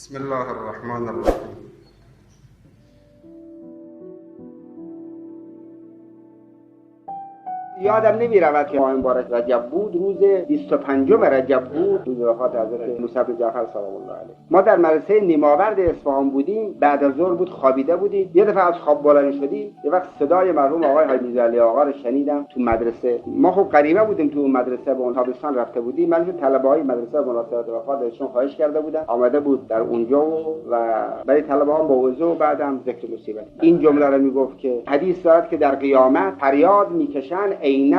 بسم الله الرحمن الرحیم. یادم نمی رود که ماه مبارک رجب بود، روز 25 رجب بود، روز وفات حضرت موسی بن جعفر سلام الله علیه. ما در مدرسه نیماورد اصفهان بودیم، بعد از ظهر بود، خوابیده بودیم. یه دفعه از خواب بلند شدیم، یه وقت صدای مرحوم آقای حاجی علی آقا رو شنیدم تو مدرسه. ما خب غریبه بودیم، تو مدرسه به اون تابستان رفته بودیم. من طلبه‌های مدرسه به مناسبت وفات ایشون خواهش کرده بودم، آمده بود در اونجا و برای طلبه‌ها موعظه و بعدم ذکر مصیبت. این جمله رو میگفت که حدیث دارد که در قیامت فریاد میکشن این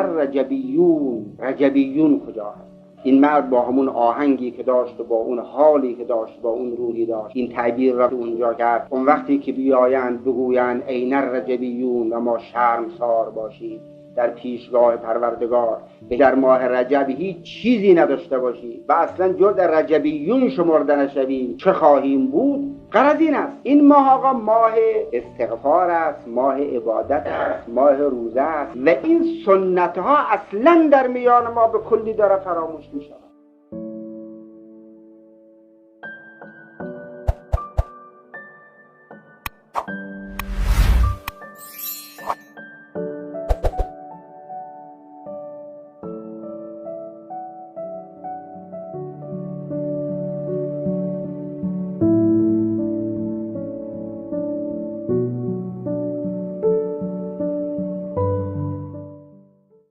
رجبیون کجا هست؟ این مرد با همون آهنگی که داشت و با اون حالی که داشت، با اون روحی داشت، این تعبیر را اونجا کرد. اون وقتی که بیایند بگویند این رجبیون و ما شرمسار باشید در پیشگاه پروردگار، در ماه رجب هیچ چیزی نداشته باشی و اصلا جز در رجبیون شمرده نشوی، چه خواهیم بود؟ غرض این است این ماه آقا ماه استغفار است، ماه عبادت است، ماه روزه است و این سنت ها اصلا در میان ما به کلی داره فراموش می شود.